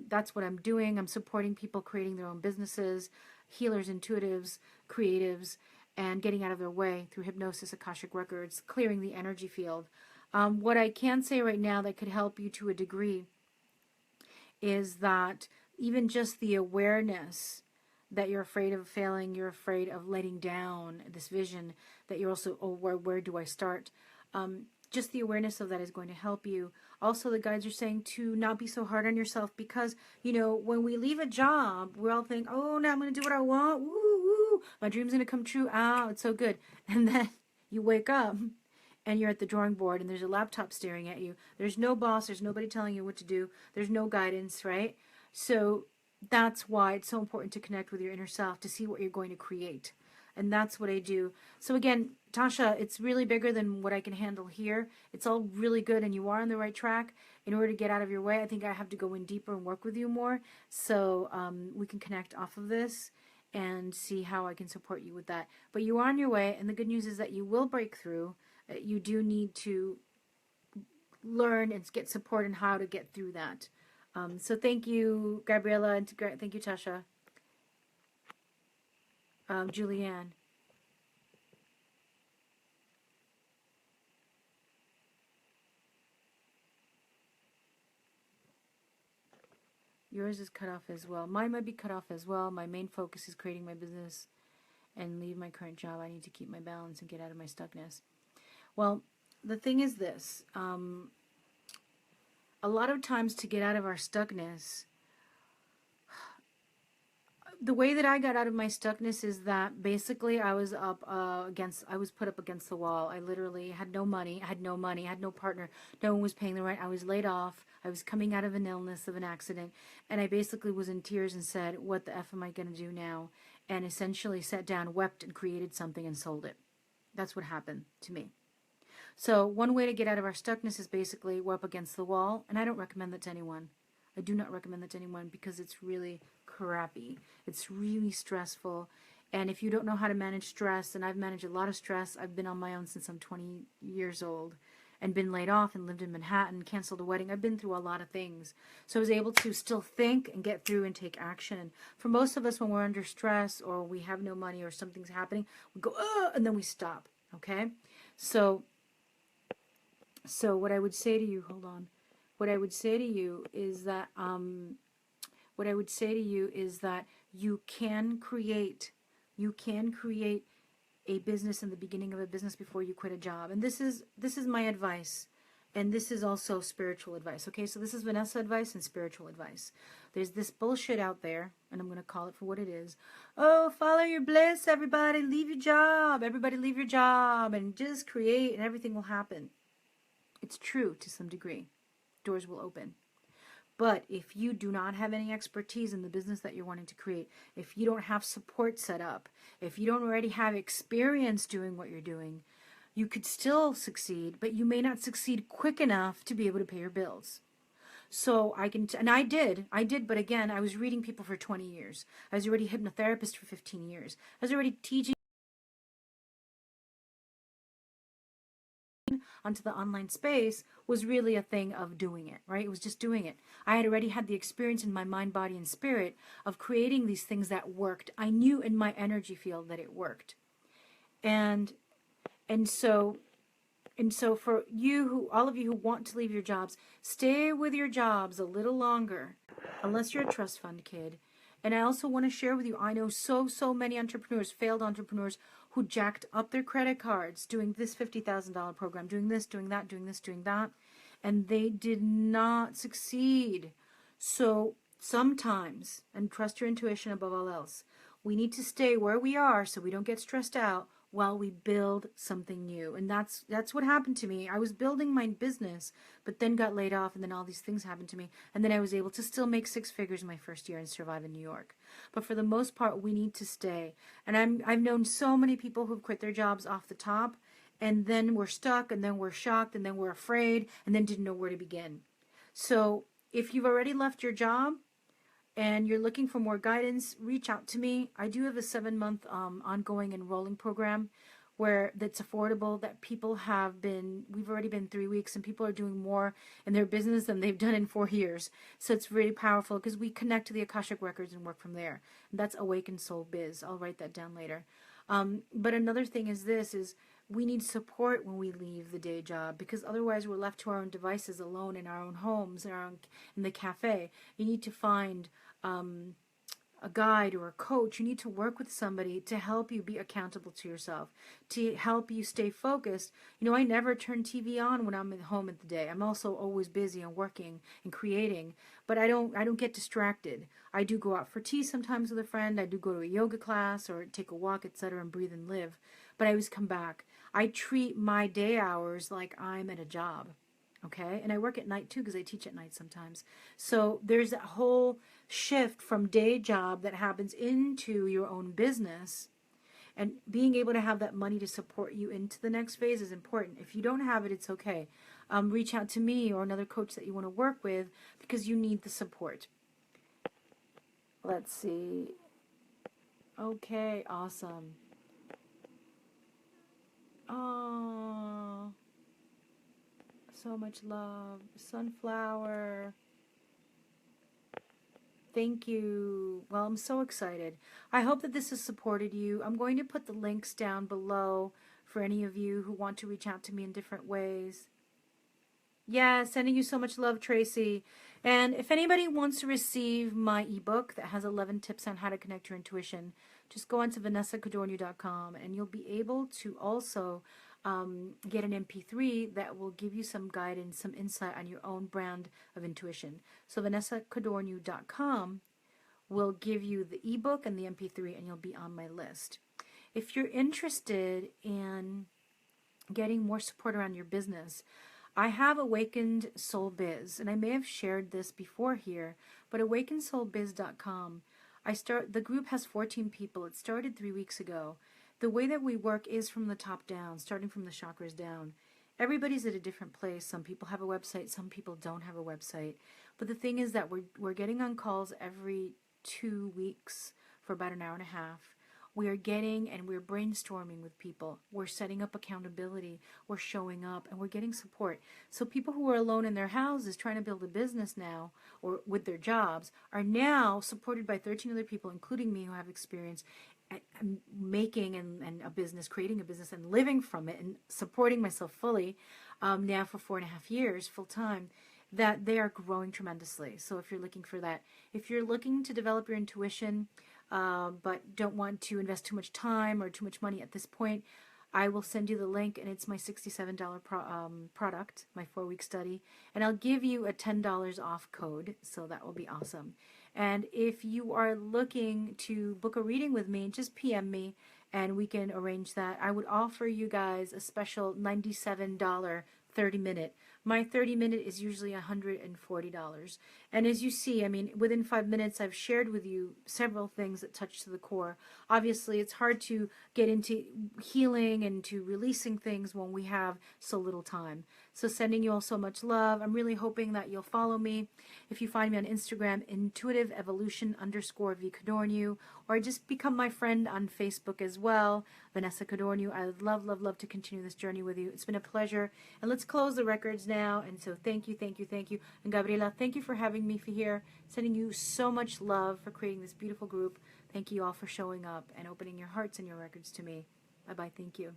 that's what I'm doing. I'm supporting people creating their own businesses, healers, intuitives, creatives, and getting out of their way through hypnosis, Akashic records, clearing the energy field. What I can say right now that could help you to a degree is that even just the awareness that you're afraid of failing, you're afraid of letting down this vision, that you're also, oh, where do I start? Just the awareness of that is going to help you. Also, the guides are saying to not be so hard on yourself, because, when we leave a job, we all think, oh, now I'm going to do what I want. Woo, woo. My dream's going to come true. Ah, it's so good. And then you wake up and you're at the drawing board and there's a laptop staring at you. There's no boss. There's nobody telling you what to do. There's no guidance, right? So that's why it's so important to connect with your inner self, to see what you're going to create. And that's what I do. So again, Tasha, it's really bigger than what I can handle here. It's all really good, and you are on the right track. In order to get out of your way, I think I have to go in deeper and work with you more. So we can connect off of this and see how I can support you with that. But you are on your way, and the good news is that you will break through. You do need to learn and get support in how to get through that. So thank you, Gabriella, and thank you, Tasha. Julianne. Yours is cut off as well. Mine might be cut off as well. My main focus is creating my business and leave my current job. I need to keep my balance and get out of my stuckness. Well, the thing is this. A lot of times to get out of our stuckness, the way that I got out of my stuckness is that basically I was I was put up against the wall. I literally had no money, had no partner, no one was paying the rent. I was laid off. I was coming out of an illness, of an accident, and I basically was in tears and said, what the F am I going to do now? And essentially sat down, wept, and created something and sold it. That's what happened to me. So one way to get out of our stuckness is basically we're up against the wall, and I don't recommend that to anyone. I do not recommend that to anyone because it's really crappy. It's really stressful. And if you don't know how to manage stress, and I've managed a lot of stress, I've been on my own since I'm 20 years old and been laid off and lived in Manhattan, canceled a wedding. I've been through a lot of things. So I was able to still think and get through and take action. For most of us, when we're under stress or we have no money or something's happening, we go, oh, and then we stop. Okay? So what I would say to you, hold on. What I would say to you is that you can create a business in the beginning of a business before you quit a job. And this is my advice. And this is also spiritual advice. Okay, so this is Vanessa advice and spiritual advice. There's this bullshit out there, and I'm going to call it for what it is. Oh, follow your bliss, everybody. Leave your job. Everybody leave your job and just create and everything will happen. It's true to some degree. Doors will open. But if you do not have any expertise in the business that you're wanting to create, if you don't have support set up, if you don't already have experience doing what you're doing, you could still succeed, but you may not succeed quick enough to be able to pay your bills. So I did, but again, I was reading people for 20 years. I was already a hypnotherapist for 15 years. I was already teaching onto the online space was really a thing of doing it, right? It was just doing it. I had already had the experience in my mind, body, and spirit of creating these things that worked. I knew in my energy field that it worked. And so for you all of you who want to leave your jobs, stay with your jobs a little longer, unless you're a trust fund kid. And I also want to share with you, I know so many entrepreneurs, failed entrepreneurs, who jacked up their credit cards doing this $50,000 program, doing this, doing that, doing this, doing that, and they did not succeed. So sometimes, and trust your intuition above all else, we need to stay where we are so we don't get stressed out while we build something new. And that's what happened to me. I was building my business, but then got laid off, and then all these things happened to me. And then I was able to still make 6 figures in my first year and survive in New York. But for the most part, we need to stay. And I've known so many people who've quit their jobs off the top, and then we're stuck, and then we're shocked, and then we're afraid, and then didn't know where to begin. So if you've already left your job, and you're looking for more guidance, reach out to me. I do have a 7-month ongoing enrolling program where that's affordable, that people we've already been 3 weeks, and people are doing more in their business than they've done in 4 years. So it's really powerful because we connect to the Akashic Records and work from there. And that's Awakened Soul Biz. I'll write that down later. But another thing is we need support when we leave the day job, because otherwise we're left to our own devices alone in our own homes, in the cafe. You need to find a guide or a coach. You need to work with somebody to help you be accountable to yourself, to help you stay focused. I never turn TV on when I'm at home at the day. I'm also always busy and working and creating, but I don't get distracted. I do go out for tea sometimes with a friend. I do go to a yoga class or take a walk, etc., and breathe and live. But I always come back. I treat my day hours like I'm at a job. Okay, and I work at night too because I teach at night sometimes. So there's that whole shift from day job that happens into your own business, and being able to have that money to support you into the next phase is important. If you don't have it, it's okay. Reach out to me or another coach that you want to work with because you need the support. Let's see. Okay, awesome. Oh, so much love. Sunflower. thank you. Well, I'm so excited. I hope that this has supported you. I'm going to put the links down below for any of you who want to reach out to me in different ways. Yeah, sending you so much love, Tracy. And if anybody wants to receive my ebook that has 11 tips on how to connect your intuition, just go on to vanessacadornu.com and you'll be able to also get an MP3 that will give you some guidance, some insight on your own brand of intuition. So vanessacadornu.com will give you the ebook and the MP3 and you'll be on my list. If you're interested in getting more support around your business, I have Awakened Soul Biz, and I may have shared this before here, but awakenedsoulbiz.com. The group has 14 people. It started 3 weeks ago. The way that we work is from the top down, starting from the chakras down. Everybody's at a different place. Some people have a website, some people don't have a website. But the thing is that we're getting on calls every 2 weeks for about an hour and a half. We are getting and we're brainstorming with people. We're setting up accountability. We're showing up and we're getting support. So people who are alone in their houses trying to build a business now or with their jobs are now supported by 13 other people, including me, who have experience at making and a business, creating a business and living from it and supporting myself fully now for 4.5 years full time, that they are growing tremendously. So if you're looking for that, if you're looking to develop your intuition, but don't want to invest too much time or too much money at this point, I will send you the link, and it's my $67 product, my 4-week study, and I'll give you a $10 off code, so that will be awesome. And if you are looking to book a reading with me, just PM me, and we can arrange that. I would offer you guys a special $97 30-minute. My 30-minute is usually $140. And as you see, I mean, within 5 minutes, I've shared with you several things that touch to the core. Obviously, it's hard to get into healing and to releasing things when we have so little time. So sending you all so much love. I'm really hoping that you'll follow me. If you find me on Instagram, intuitiveevolution_V or just become my friend on Facebook as well, Vanessa Cadornu. I would love, love, love to continue this journey with you. It's been a pleasure. And let's close the records now. And so thank you, thank you, thank you. And Gabriela, thank you for having me here. Sending you so much love for creating this beautiful group. Thank you all for showing up and opening your hearts and your records to me. Bye-bye. Thank you.